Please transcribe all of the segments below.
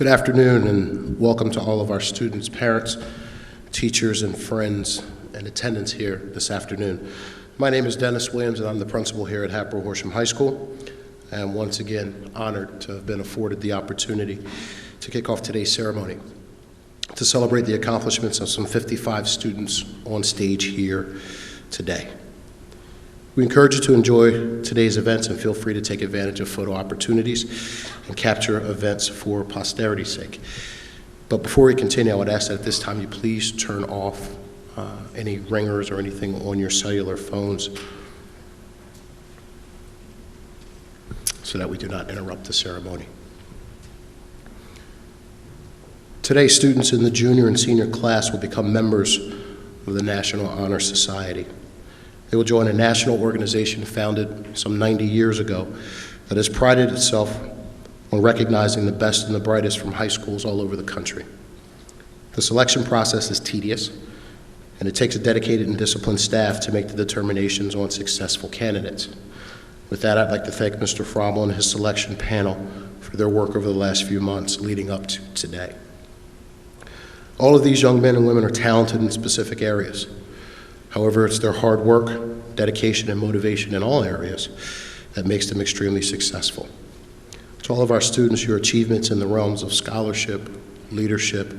Good afternoon and welcome to all of our students, parents, teachers, and friends and attendants here this afternoon. My name is Dennis Williams and I'm the principal here at Hatboro-Horsham High School. I am once again honored to have been afforded the opportunity to kick off today's ceremony to celebrate the accomplishments of some 55 students on stage here today. We encourage you to enjoy today's events and feel free to take advantage of photo opportunities and capture events for posterity's sake. But before we continue, I would ask that at this time you please turn off any ringers or anything on your cellular phones so that we do not interrupt the ceremony. Today, students in the junior and senior class will become members of the National Honor Society. They will join a national organization founded some 90 years ago that has prided itself on recognizing the best and the brightest from high schools all over the country. The selection process is tedious, and it takes a dedicated and disciplined staff to make the determinations on successful candidates. With that, I'd like to thank Mr. Frommel and his selection panel for their work over the last few months leading up to today. All of these young men and women are talented in specific areas. However, it's their hard work, dedication, and motivation in all areas that makes them extremely successful. To all of our students, your achievements in the realms of scholarship, leadership,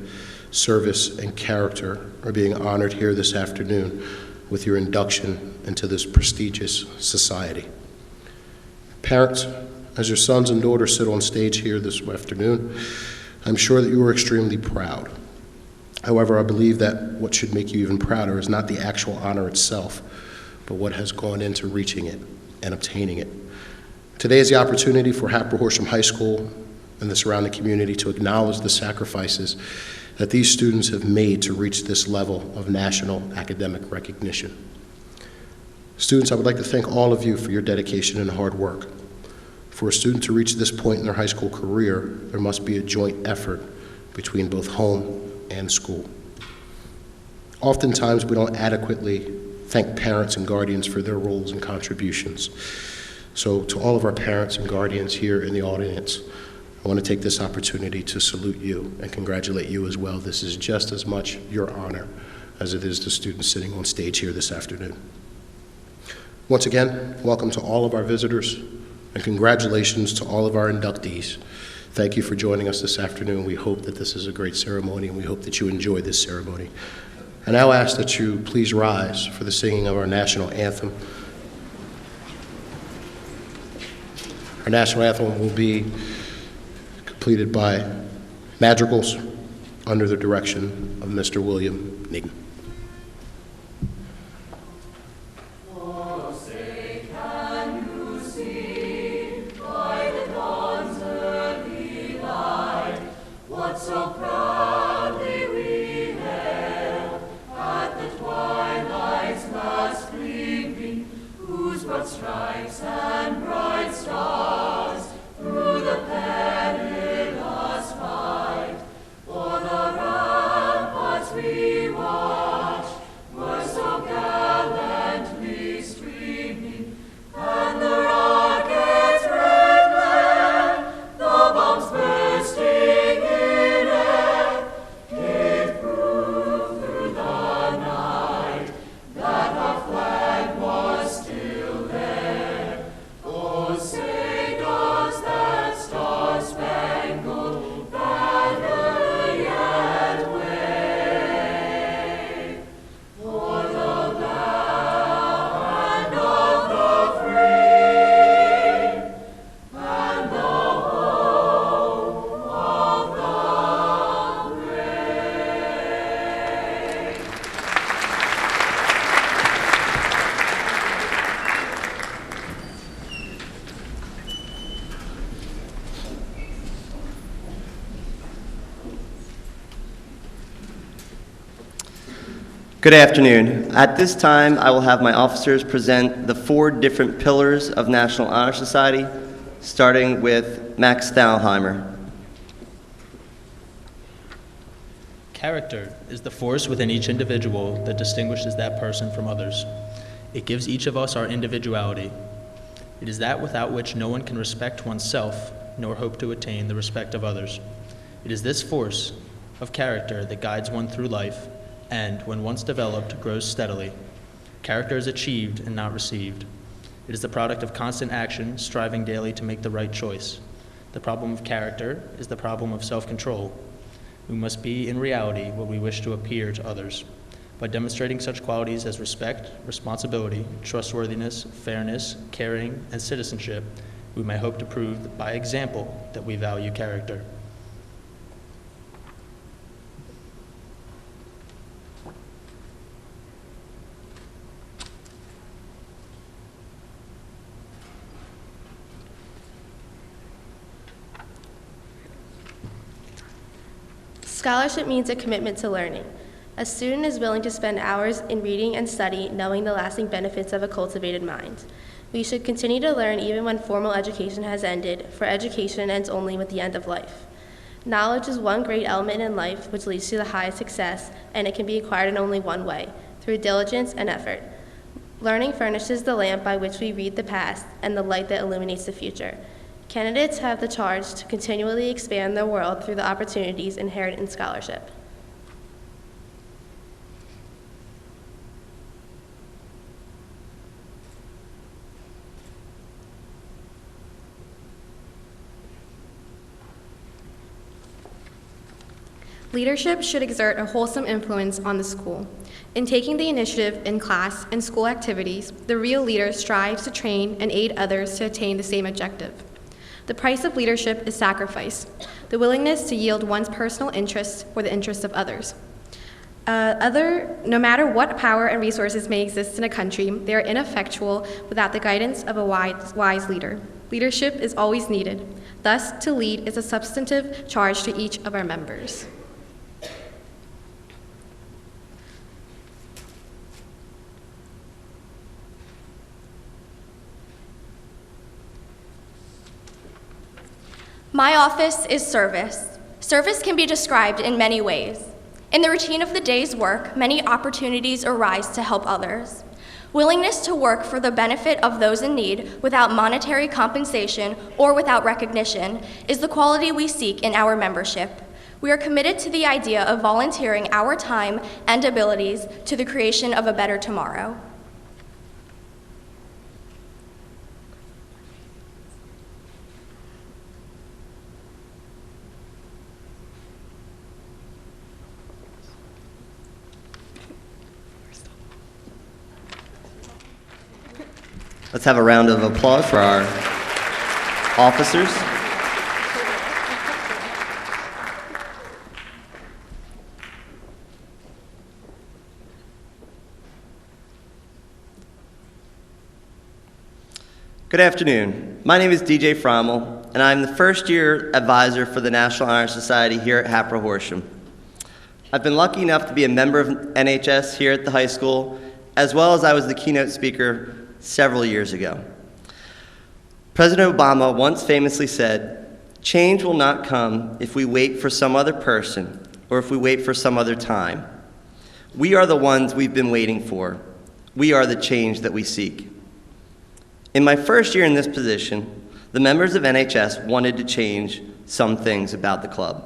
service, and character are being honored here this afternoon with your induction into this prestigious society. Parents, as your sons and daughters sit on stage here this afternoon, I'm sure that you are extremely proud. However, I believe that what should make you even prouder is not the actual honor itself, but what has gone into reaching it and obtaining it. Today is the opportunity for Hatboro-Horsham High School and the surrounding community to acknowledge the sacrifices that these students have made to reach this level of national academic recognition. Students, I would like to thank all of you for your dedication and hard work. For a student to reach this point in their high school career, there must be a joint effort between both home and school. Oftentimes, we don't adequately thank parents and guardians for their roles and contributions. So to all of our parents and guardians here in the audience, I want to take this opportunity to salute you and congratulate you as well. This is just as much your honor as it is the students sitting on stage here this afternoon. Once again, welcome to all of our visitors and congratulations to all of our inductees. Thank you for joining us this afternoon. We hope that this is a great ceremony, and we hope that you enjoy this ceremony. I now ask that you please rise for the singing of our national anthem. Our national anthem will be completed by madrigals under the direction of Mr. William Needham. Stripes and bright stars through the perilous fight. For the ramparts we watched were so gallantly streaming, and the rockets' red glare, the bombs bursting in air, gave proof through the night that our flag was still there. Oh, say does that star-spangled banner yet wave for the land of the free and the home of the brave? Good afternoon. At this time, I will have my officers present the 4 different pillars of National Honor Society, starting with Max Thalheimer. Character is the force within each individual that distinguishes that person from others. It gives each of us our individuality. It is that without which no one can respect oneself nor hope to attain the respect of others. It is this force of character that guides one through life and, when once developed, grows steadily. Character is achieved and not received. It is the product of constant action, striving daily to make the right choice. The problem of character is the problem of self-control. We must be, in reality, what we wish to appear to others. By demonstrating such qualities as respect, responsibility, trustworthiness, fairness, caring, and citizenship, we may hope to prove by example that we value character. Scholarship means a commitment to learning. A student is willing to spend hours in reading and study, knowing the lasting benefits of a cultivated mind. We should continue to learn even when formal education has ended, for education ends only with the end of life. Knowledge is one great element in life which leads to the highest success, and it can be acquired in only one way, through diligence and effort. Learning furnishes the lamp by which we read the past and the light that illuminates the future. Candidates have the charge to continually expand their world through the opportunities inherent in scholarship. Leadership should exert a wholesome influence on the school. In taking the initiative in class and school activities, the real leader strives to train and aid others to attain the same objective. The price of leadership is sacrifice, the willingness to yield one's personal interests for the interests of others. No matter what power and resources may exist in a country, they are ineffectual without the guidance of a wise leader. Leadership is always needed. Thus, to lead is a substantive charge to each of our members. My office is service. Service can be described in many ways. In the routine of the day's work, many opportunities arise to help others. Willingness to work for the benefit of those in need without monetary compensation or without recognition is the quality we seek in our membership. We are committed to the idea of volunteering our time and abilities to the creation of a better tomorrow. Let's have a round of applause for our officers. Good afternoon. My name is DJ Frommel, and I'm the first-year advisor for the National Honor Society here at Hatboro-Horsham. I've been lucky enough to be a member of NHS here at the high school, as well as I was the keynote speaker several years ago. President Obama once famously said, "Change will not come if we wait for some other person or if we wait for some other time. We are the ones we've been waiting for. We are the change that we seek." In my first year in this position, the members of NHS wanted to change some things about the club.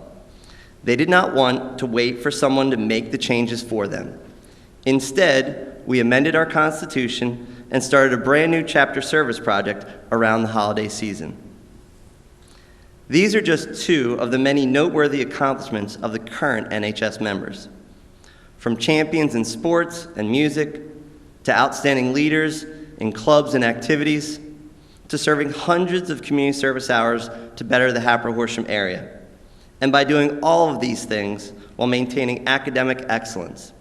They did not want to wait for someone to make the changes for them. Instead, we amended our Constitution and started a brand new chapter service project around the holiday season. These are just two of the many noteworthy accomplishments of the current NHS members. From champions in sports and music, to outstanding leaders in clubs and activities, to serving hundreds of community service hours to better the Hatboro-Horsham area. And by doing all of these things while maintaining academic excellence.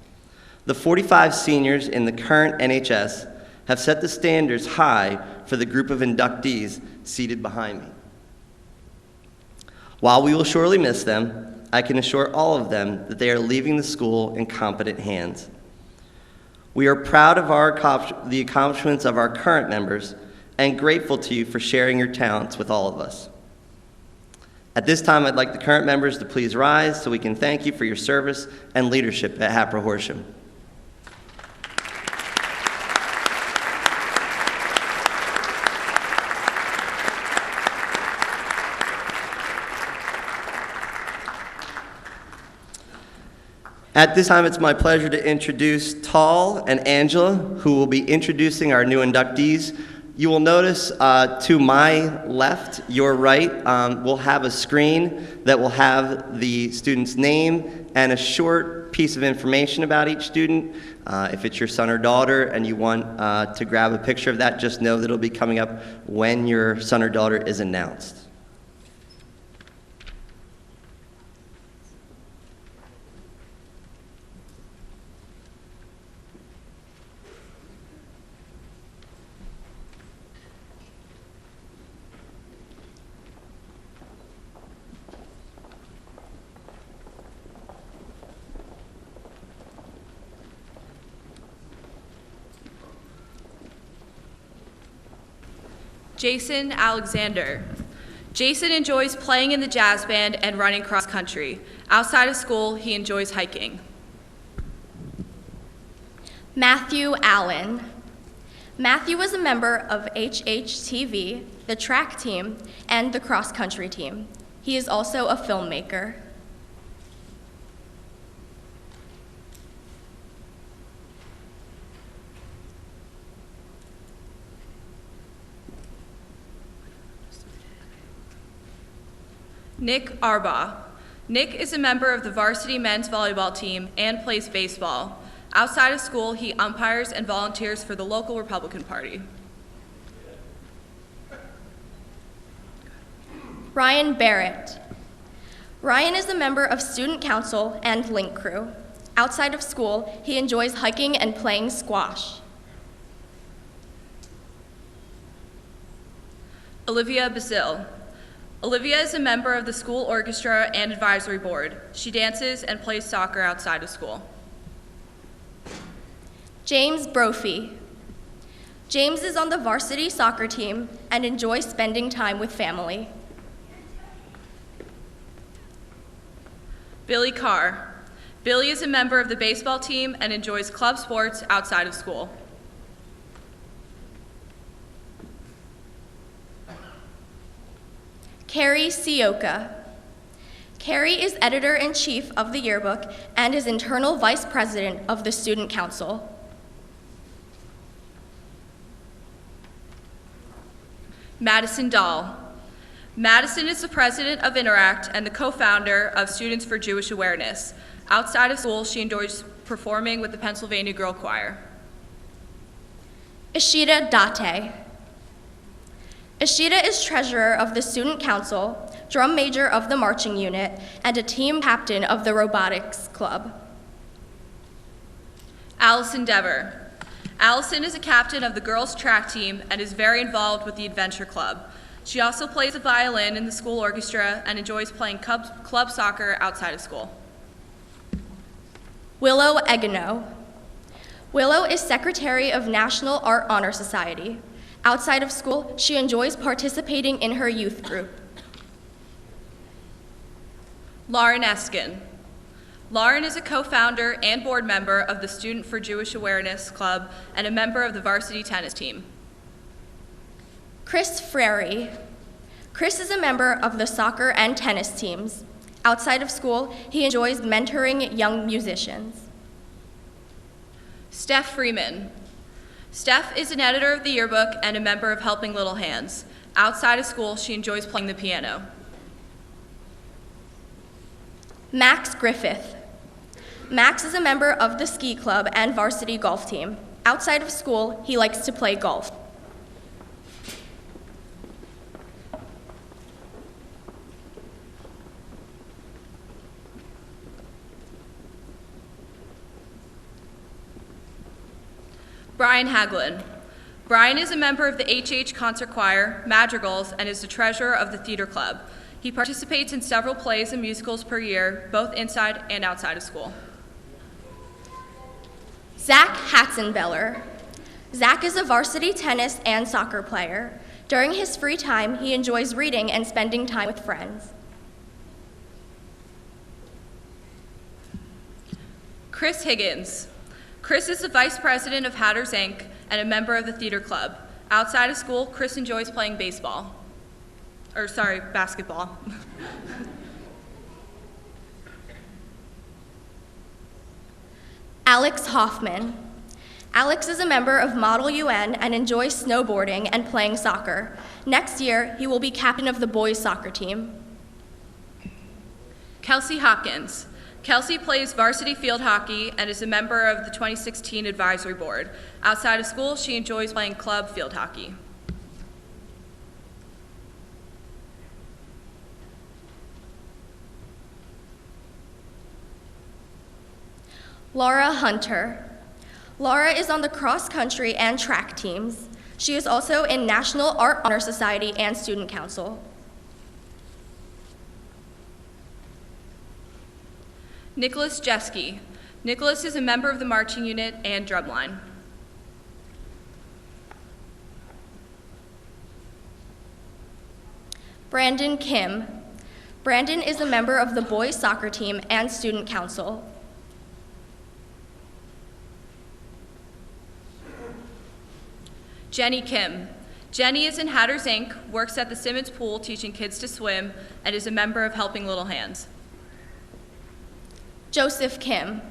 The 45 seniors in the current NHS have set the standards high for the group of inductees seated behind me. While we will surely miss them, I can assure all of them that they are leaving the school in competent hands. We are proud of the accomplishments of our current members and grateful to you for sharing your talents with all of us. At this time, I'd like the current members to please rise so we can thank you for your service and leadership at Hatboro-Horsham. At this time, it's my pleasure to introduce Tal and Angela, who will be introducing our new inductees. You will notice to my left, your right, we'll have a screen that will have the student's name and a short piece of information about each student. If it's your son or daughter and you want to grab a picture of that, just know that it'll be coming up when your son or daughter is announced. Jason Alexander. Jason enjoys playing in the jazz band and running cross country. Outside of school, he enjoys hiking. Matthew Allen. Matthew is a member of HHTV, the track team, and the cross country team. He is also a filmmaker. Nick Arbaugh. Nick is a member of the varsity men's volleyball team and plays baseball. Outside of school, he umpires and volunteers for the local Republican Party. Ryan Barrett. Ryan is a member of student council and link crew. Outside of school, he enjoys hiking and playing squash. Olivia Bazil. Olivia is a member of the school orchestra and advisory board. She dances and plays soccer outside of school. James Brophy. James is on the varsity soccer team and enjoys spending time with family. Billy Carr. Billy is a member of the baseball team and enjoys club sports outside of school. Carrie Sioka. Carrie is editor-in-chief of the yearbook and is internal vice president of the student council. Madison Dahl. Madison is the president of Interact and the co-founder of Students for Jewish Awareness. Outside of school, she enjoys performing with the Pennsylvania Girl Choir. Ishita Date. Ishita is treasurer of the student council, drum major of the marching unit, and a team captain of the robotics club. Allison Dever. Allison is a captain of the girls' track team and is very involved with the Adventure Club. She also plays the violin in the school orchestra and enjoys playing club soccer outside of school. Willow Egano. Willow is secretary of National Art Honor Society. Outside of school, she enjoys participating in her youth group. Lauren Eskin. Lauren is a co-founder and board member of the Student for Jewish Awareness Club and a member of the varsity tennis team. Chris Frary. Chris is a member of the soccer and tennis teams. Outside of school, he enjoys mentoring young musicians. Steph Freeman. Steph is an editor of the yearbook and a member of Helping Little Hands. Outside of school, she enjoys playing the piano. Max Griffith. Max is a member of the ski club and varsity golf team. Outside of school, he likes to play golf. Brian Haglund. Brian is a member of the HH Concert Choir, Madrigals, and is the treasurer of the theater club. He participates in several plays and musicals per year, both inside and outside of school. Zach Hatzenbeller. Zach is a varsity tennis and soccer player. During his free time, he enjoys reading and spending time with friends. Chris Higgins. Chris is the vice president of Hatters Inc. and a member of the theater club. Outside of school, Chris enjoys playing basketball. Alex Hoffman. Alex is a member of Model UN and enjoys snowboarding and playing soccer. Next year, he will be captain of the boys' soccer team. Kelsey Hopkins. Kelsey plays varsity field hockey and is a member of the 2016 advisory board. Outside of school, she enjoys playing club field hockey. Laura Hunter. Laura is on the cross-country and track teams. She is also in National Art Honor Society and Student Council. Nicholas Jeske. Nicholas is a member of the marching unit and drumline. Brandon Kim. Brandon is a member of the boys' soccer team and Student Council. Jenny Kim. Jenny is in Hatters Inc., works at the Simmons Pool teaching kids to swim, and is a member of Helping Little Hands. Joseph Kim.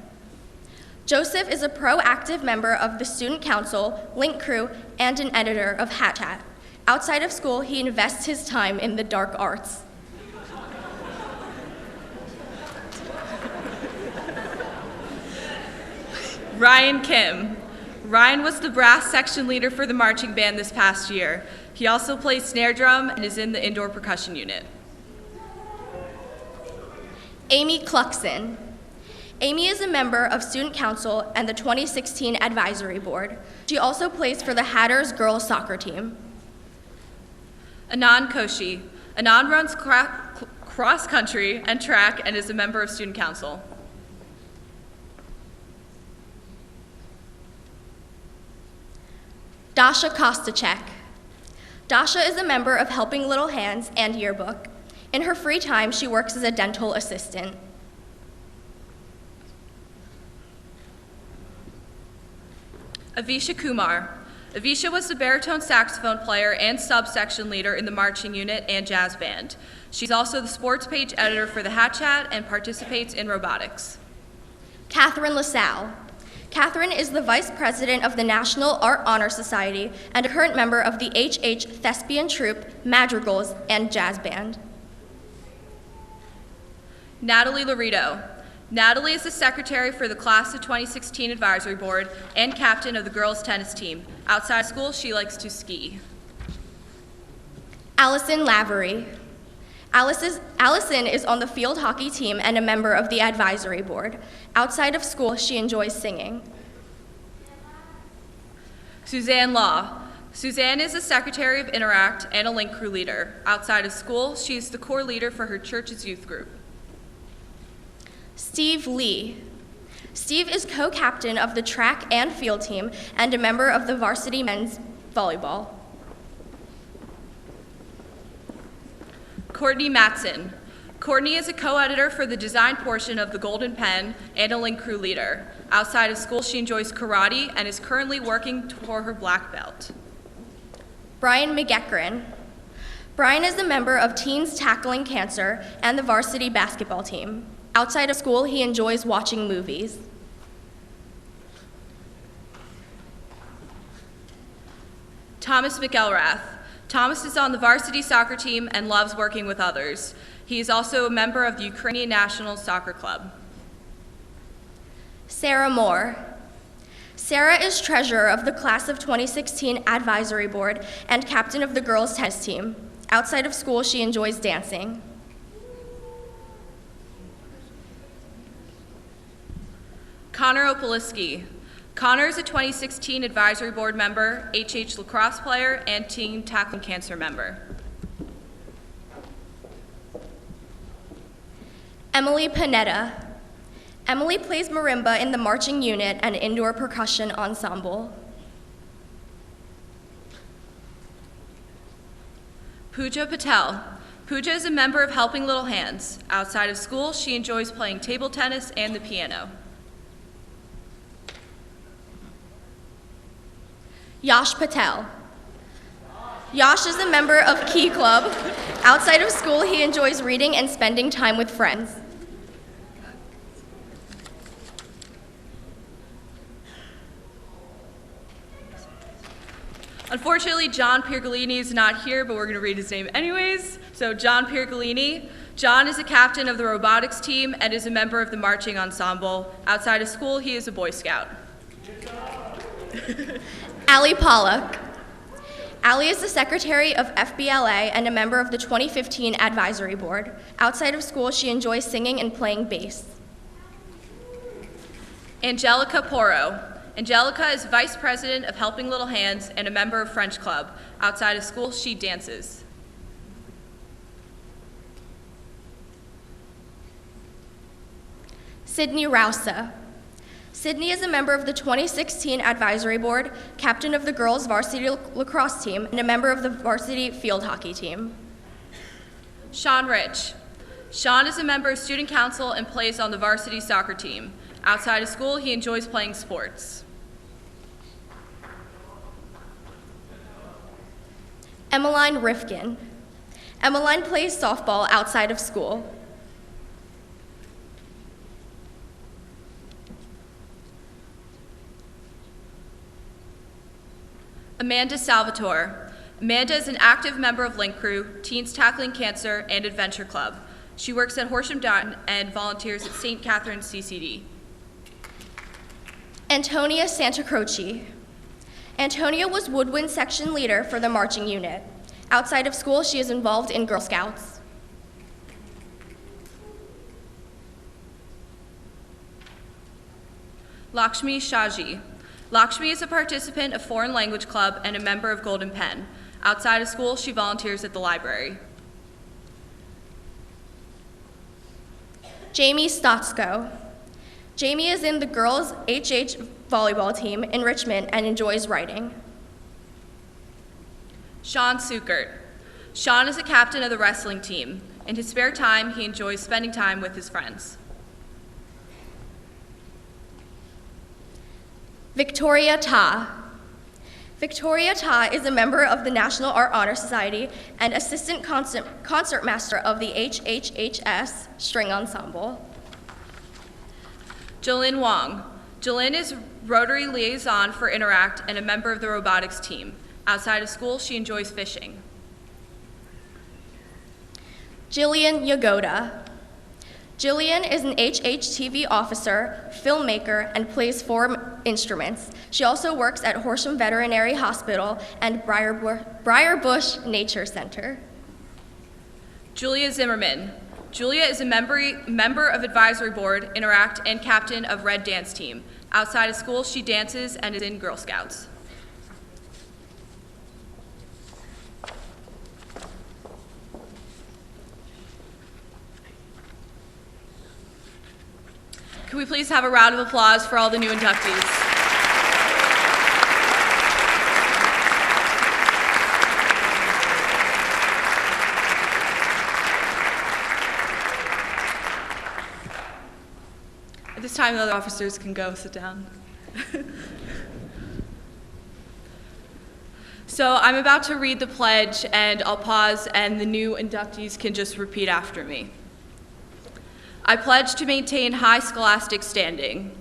Joseph is a proactive member of the Student Council, Link Crew, and an editor of Hat Hat. Outside of school, he invests his time in the dark arts. Ryan Kim. Ryan was the brass section leader for the marching band this past year. He also plays snare drum and is in the indoor percussion unit. Amy Cluxon. Amy is a member of Student Council and the 2016 Advisory Board. She also plays for the Hatters girls soccer team. Anand Koshi. Anand runs cross country and track and is a member of Student Council. Dasha Kostacek. Dasha is a member of Helping Little Hands and Yearbook. In her free time, she works as a dental assistant. Avisha Kumar. Avisha was the baritone saxophone player and subsection leader in the marching unit and jazz band. She's also the sports page editor for the Hat Chat and participates in robotics. Catherine LaSalle. Catherine is the vice president of the National Art Honor Society and a current member of the HH Thespian Troupe, Madrigals, and Jazz Band. Natalie Laredo. Natalie is the secretary for the Class of 2016 Advisory Board and captain of the girls' tennis team. Outside school, she likes to ski. Allison Lavery. Allison is on the field hockey team and a member of the advisory board. Outside of school, she enjoys singing. Suzanne Law. Suzanne is the secretary of Interact and a Link Crew leader. Outside of school, she is the core leader for her church's youth group. Steve Lee. Steve is co-captain of the track and field team and a member of the varsity men's volleyball. Courtney Matson. Courtney is a co-editor for the design portion of the Golden Pen and a Link Crew leader. Outside of school, she enjoys karate and is currently working toward her black belt. Brian McEachran. Brian is a member of Teens Tackling Cancer and the varsity basketball team. Outside of school, he enjoys watching movies. Thomas McElrath. Thomas is on the varsity soccer team and loves working with others. He is also a member of the Ukrainian National Soccer Club. Sarah Moore. Sarah is treasurer of the Class of 2016 Advisory Board and captain of the girls' tennis team. Outside of school, she enjoys dancing. Connor Opoliski. Connor is a 2016 Advisory Board member, HH lacrosse player, and Teen Tackling Cancer member. Emily Panetta. Emily plays marimba in the marching unit and indoor percussion ensemble. Pooja Patel. Pooja is a member of Helping Little Hands. Outside of school, she enjoys playing table tennis and the piano. Yash Patel. Yash is a member of Key Club. Outside of school, he enjoys reading and spending time with friends. Unfortunately, John Piergolini is not here, but we're going to read his name anyways. So John Piergolini. John is a captain of the robotics team and is a member of the marching ensemble. Outside of school, he is a Boy Scout. Allie Pollock. Allie is the secretary of FBLA and a member of the 2015 advisory board. Outside of school, she enjoys singing and playing bass. Angelica Porro. Angelica is vice president of Helping Little Hands and a member of French Club. Outside of school, she dances. Sydney Rousa. Sydney is a member of the 2016 advisory board, captain of the girls varsity lacrosse team, and a member of the varsity field hockey team. Sean Rich. Sean is a member of student council and plays on the varsity soccer team. Outside of school, he enjoys playing sports. Emmeline Rifkin. Emmeline plays softball outside of school. Amanda Salvatore. Amanda is an active member of Link Crew, Teens Tackling Cancer, and Adventure Club. She works at Horsham Down and volunteers at St. Catherine's CCD. Antonia Santacroce. Antonia was woodwind section leader for the marching unit. Outside of school, she is involved in Girl Scouts. Lakshmi Shaji. Lakshmi is a participant of Foreign Language Club and a member of Golden Pen. Outside of school, she volunteers at the library. Jamie Stotsko. Jamie is in the girls' HH volleyball team in Richmond and enjoys writing. Sean Sukert. Sean is a captain of the wrestling team. In his spare time, he enjoys spending time with his friends. Victoria Ta. Victoria Ta is a member of the National Art Honor Society and assistant concertmaster of the HHHS String Ensemble. Jolyn Wong. Jolyn is Rotary Liaison for Interact and a member of the robotics team. Outside of school, she enjoys fishing. Jillian Yagoda. Jillian is an HHTV officer, filmmaker, and plays 4 instruments. She also works at Horsham Veterinary Hospital and Briarbush Nature Center. Julia Zimmerman. Julia is a member of Advisory Board, Interact, and captain of Red Dance Team. Outside of school, she dances and is in Girl Scouts. Can we please have a round of applause for all the new inductees? At this time, the other officers can go sit down. So I'm about to read the pledge, and I'll pause, and the new inductees can just repeat after me. I pledge to maintain high scholastic standing,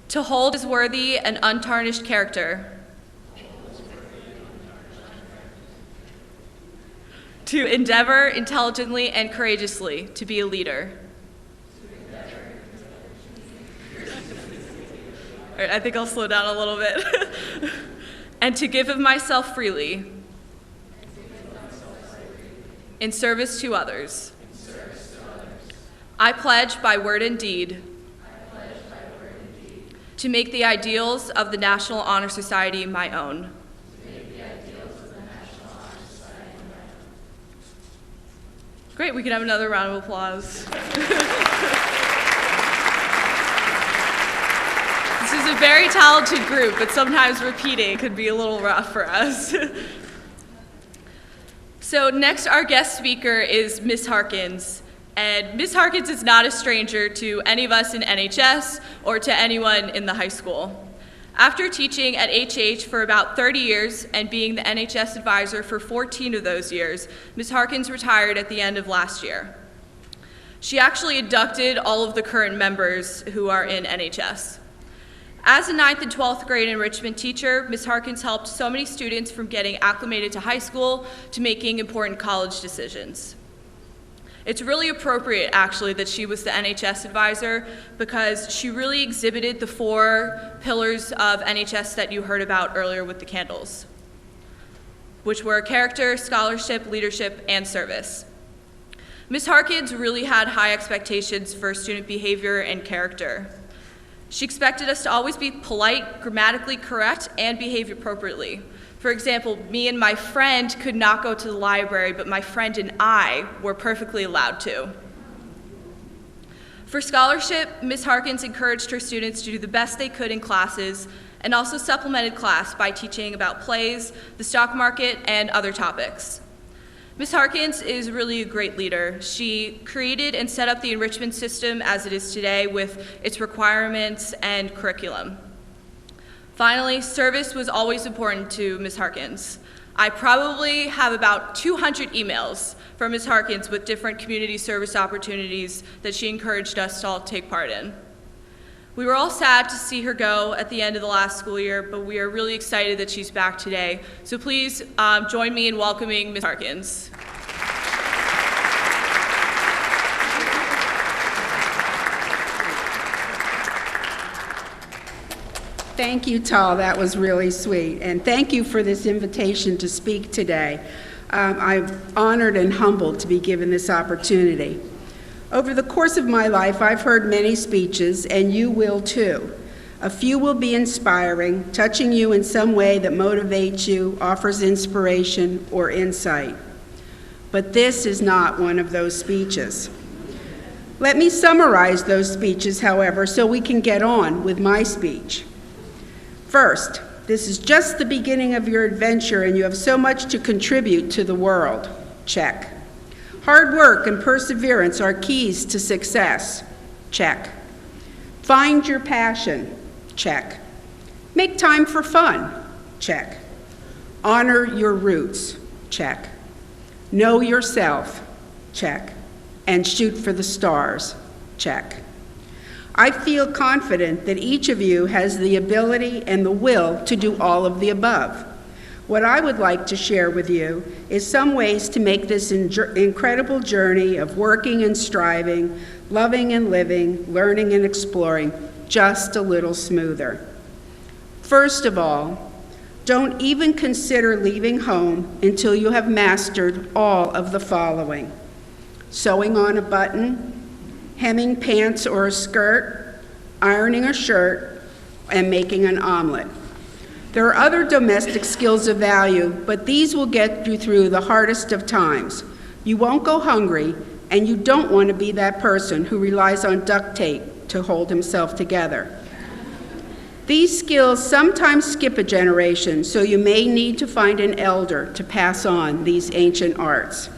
to hold as worthy and untarnished character, to endeavor intelligently and courageously to be a leader. All right, I think I'll slow down a little bit. And to give of myself freely in service to others. I pledge by word and deed to make the ideals of the National Honor Society my own. Great, we can have another round of applause. This is a very talented group, but sometimes repeating could be a little rough for us. So next, our guest speaker is Ms. Harkins. And Ms. Harkins is not a stranger to any of us in NHS or to anyone in the high school. After teaching at HH for about 30 years and being the NHS advisor for 14 of those years, Ms. Harkins retired at the end of last year. She actually inducted all of the current members who are in NHS. As a 9th and 12th grade enrichment teacher, Ms. Harkins helped so many students from getting acclimated to high school to making important college decisions. It's really appropriate, actually, that she was the NHS advisor because she really exhibited the 4 pillars of NHS that you heard about earlier with the candles, which were character, scholarship, leadership, and service. Ms. Harkins really had high expectations for student behavior and character. She expected us to always be polite, grammatically correct, and behave appropriately. For example, me and my friend could not go to the library, but my friend and I were perfectly allowed to. For scholarship, Ms. Harkins encouraged her students to do the best they could in classes and also supplemented class by teaching about plays, the stock market, and other topics. Ms. Harkins is really a great leader. She created and set up the enrichment system as it is today with its requirements and curriculum. Finally, service was always important to Ms. Harkins. I probably have about 200 emails from Ms. Harkins with different community service opportunities that she encouraged us to all take part in. We were all sad to see her go at the end of the last school year, but we are really excited that she's back today. So please join me in welcoming Ms. Harkins. Thank you, Tal. That was really sweet. And thank you for this invitation to speak today. I'm honored and humbled to be given this opportunity. Over the course of my life, I've heard many speeches, and you will too. A few will be inspiring, touching you in some way that motivates you, offers inspiration or insight. But this is not one of those speeches. Let me summarize those speeches, however, so we can get on with my speech. First, this is just the beginning of your adventure and you have so much to contribute to the world. Check. Hard work and perseverance are keys to success. Check. Find your passion. Check. Make time for fun. Check. Honor your roots. Check. Know yourself. Check. And shoot for the stars. Check. I feel confident that each of you has the ability and the will to do all of the above. What I would like to share with you is some ways to make this incredible journey of working and striving, loving and living, learning and exploring just a little smoother. First of all, don't even consider leaving home until you have mastered all of the following: sewing on a button, hemming pants or a skirt, ironing a shirt, and making an omelet. There are other domestic skills of value, but these will get you through the hardest of times. You won't go hungry, and you don't want to be that person who relies on duct tape to hold himself together. These skills sometimes skip a generation, so you may need to find an elder to pass on these ancient arts.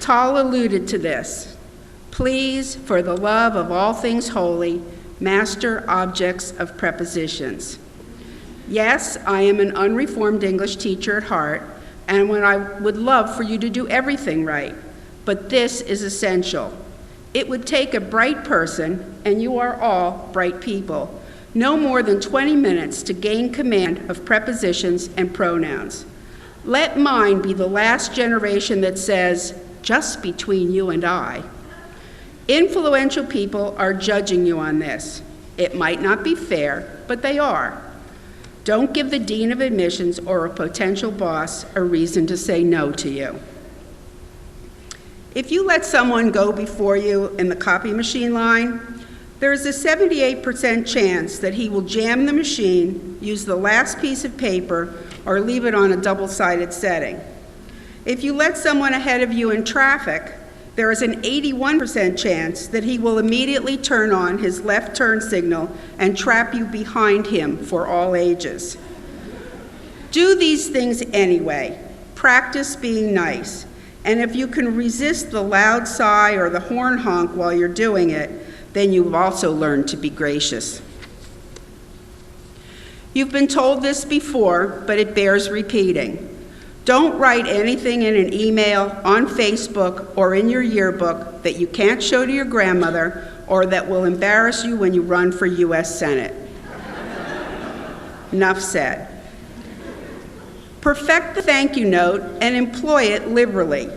Tal alluded to this. Please, for the love of all things holy, master objects of prepositions. Yes, I am an unreformed English teacher at heart, and I would love for you to do everything right, but this is essential. It would take a bright person, and you are all bright people, no more than 20 minutes to gain command of prepositions and pronouns. Let mine be the last generation that says, just between you and I. Influential people are judging you on this. It might not be fair, but they are. Don't give the dean of admissions or a potential boss a reason to say no to you. If you let someone go before you in the copy machine line, there's a 78% chance that he will jam the machine, use the last piece of paper, or leave it on a double-sided setting. If you let someone ahead of you in traffic, there is an 81% chance that he will immediately turn on his left turn signal and trap you behind him for all ages. Do these things anyway. Practice being nice. And if you can resist the loud sigh or the horn honk while you're doing it, then you've also learned to be gracious. You've been told this before, but it bears repeating. Don't write anything in an email, on Facebook, or in your yearbook that you can't show to your grandmother or that will embarrass you when you run for U.S. Senate. Enough said. Perfect the thank you note and employ it liberally.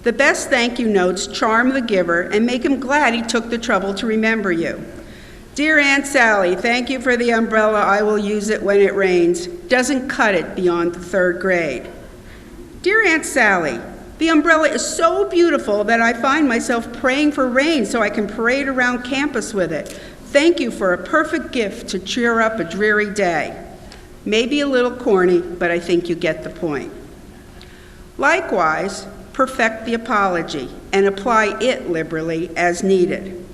The best thank you notes charm the giver and make him glad he took the trouble to remember you. Dear Aunt Sally, thank you for the umbrella. I will use it when it rains. Doesn't cut it beyond the 3rd grade. Dear Aunt Sally, the umbrella is so beautiful that I find myself praying for rain so I can parade around campus with it. Thank you for a perfect gift to cheer up a dreary day. Maybe a little corny, but I think you get the point. Likewise, perfect the apology and apply it liberally as needed.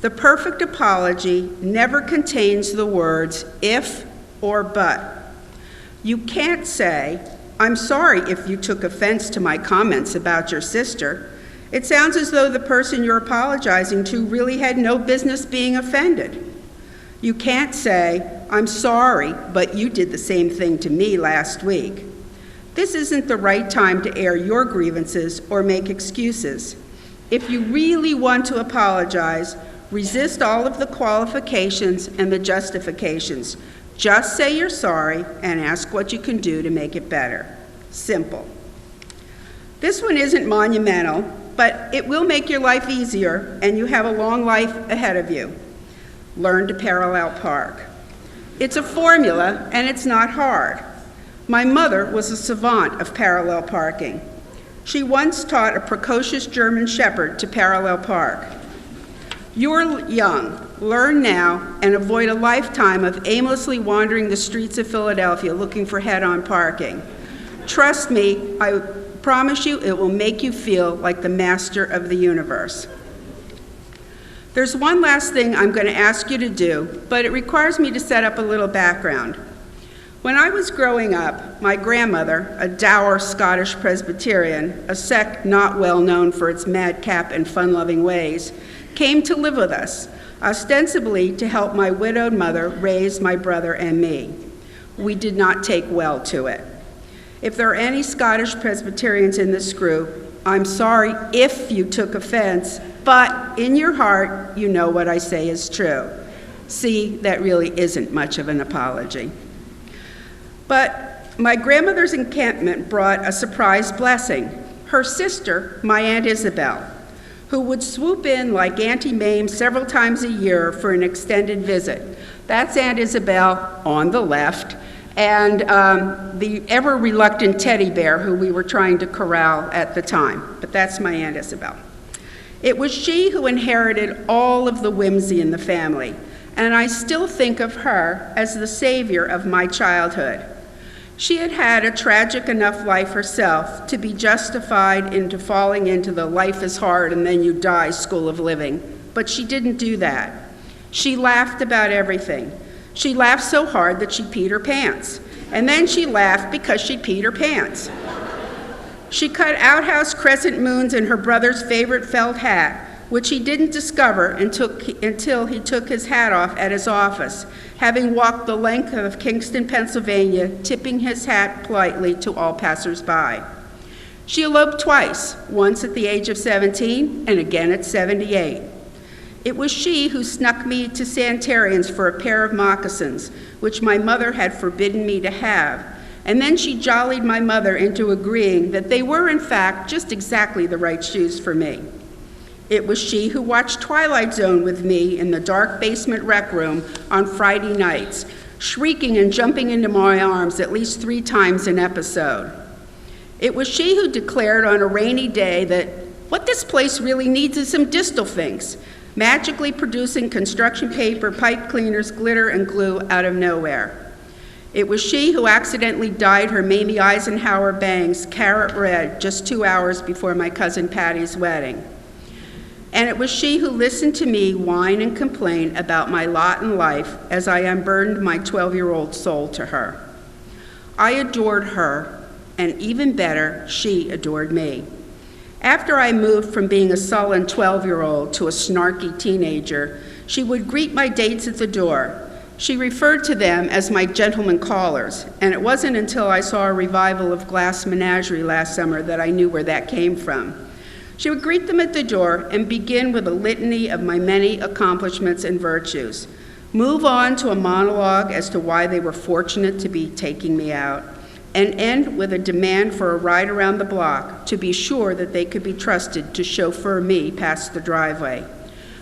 The perfect apology never contains the words if or but. You can't say, I'm sorry if you took offense to my comments about your sister. It sounds as though the person you're apologizing to really had no business being offended. You can't say, I'm sorry, but you did the same thing to me last week. This isn't the right time to air your grievances or make excuses. If you really want to apologize, resist all of the qualifications and the justifications. Just say you're sorry and ask what you can do to make it better. Simple. This one isn't monumental, but it will make your life easier and you have a long life ahead of you. Learn to parallel park. It's a formula and it's not hard. My mother was a savant of parallel parking. She once taught a precocious German shepherd to parallel park. You're young. Learn now and avoid a lifetime of aimlessly wandering the streets of Philadelphia looking for head-on parking. Trust me, I promise you it will make you feel like the master of the universe. There's one last thing I'm going to ask you to do, but it requires me to set up a little background. When I was growing up, my grandmother, a dour Scottish Presbyterian, a sect not well known for its madcap and fun-loving ways, came to live with us, ostensibly to help my widowed mother raise my brother and me. We did not take well to it. If there are any Scottish Presbyterians in this group, I'm sorry if you took offense, but in your heart, you know what I say is true. See, that really isn't much of an apology. But my grandmother's encampment brought a surprise blessing. Her sister, my Aunt Isabel, who would swoop in like Auntie Mame several times a year for an extended visit. That's Aunt Isabel on the left, and the ever-reluctant teddy bear who we were trying to corral at the time. But that's my Aunt Isabel. It was she who inherited all of the whimsy in the family, and I still think of her as the savior of my childhood. She had had a tragic enough life herself to be justified into falling into the life is hard and then you die school of living, but she didn't do that. She laughed about everything. She laughed so hard that she peed her pants, and then she laughed because she peed her pants. She cut outhouse crescent moons in her brother's favorite felt hat, which he didn't discover until he took his hat off at his office, having walked the length of Kingston, Pennsylvania, tipping his hat politely to all passers-by. She eloped twice, once at the age of 17 and again at 78. It was she who snuck me to Sanitarians for a pair of moccasins, which my mother had forbidden me to have, and then she jollied my mother into agreeing that they were, in fact, just exactly the right shoes for me. It was she who watched Twilight Zone with me in the dark basement rec room on Friday nights, shrieking and jumping into my arms at least 3 times an episode. It was she who declared on a rainy day that what this place really needs is some distal things, magically producing construction paper, pipe cleaners, glitter, and glue out of nowhere. It was she who accidentally dyed her Mamie Eisenhower bangs carrot red just 2 hours before my cousin Patty's wedding. And it was she who listened to me whine and complain about my lot in life as I unburdened my 12-year-old soul to her. I adored her, and even better, she adored me. After I moved from being a sullen 12-year-old to a snarky teenager, she would greet my dates at the door. She referred to them as my gentlemen callers, and it wasn't until I saw a revival of Glass Menagerie last summer that I knew where that came from. She would greet them at the door and begin with a litany of my many accomplishments and virtues, move on to a monologue as to why they were fortunate to be taking me out, and end with a demand for a ride around the block to be sure that they could be trusted to chauffeur me past the driveway.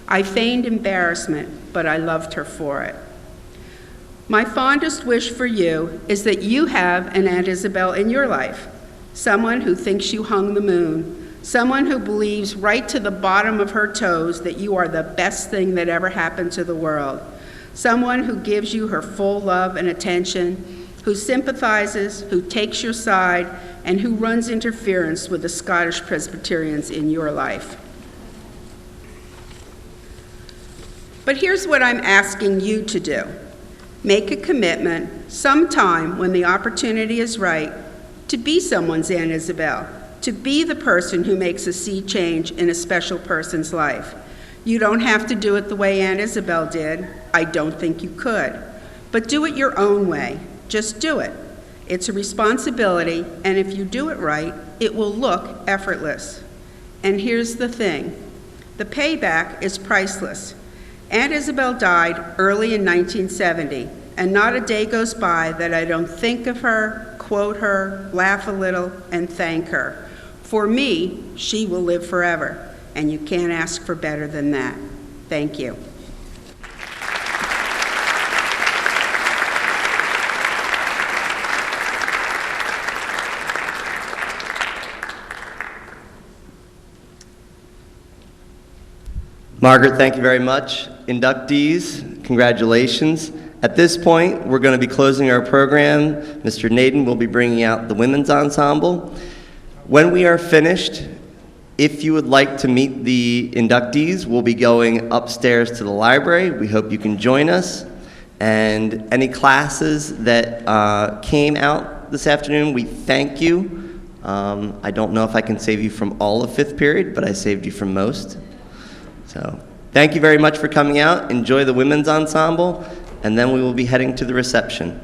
I feigned embarrassment, but I loved her for it. My fondest wish for you is that you have an Aunt Isabel in your life, someone who thinks you hung the moon, someone who believes right to the bottom of her toes that you are the best thing that ever happened to the world, someone who gives you her full love and attention, who sympathizes, who takes your side, and who runs interference with the Scottish Presbyterians in your life. But here's what I'm asking you to do. Make a commitment sometime when the opportunity is right to be someone's Aunt Isabel, to be the person who makes a sea change in a special person's life. You don't have to do it the way Aunt Isabel did. I don't think you could. But do it your own way. Just do it. It's a responsibility, and if you do it right, it will look effortless. And here's the thing. The payback is priceless. Aunt Isabel died early in 1970, and not a day goes by that I don't think of her, quote her, laugh a little, and thank her. For me, she will live forever, and you can't ask for better than that. Thank you. Margaret, thank you very much. Inductees, congratulations. At this point, we're going to be closing our program. Mr. Naden will be bringing out the women's ensemble. When we are finished, if you would like to meet the inductees, we'll be going upstairs to the library. We hope you can join us. And any classes that came out this afternoon, we thank you. I don't know if I can save you from all of fifth period, but I saved you from most. So thank you very much for coming out. Enjoy the women's ensemble, and then we will be heading to the reception.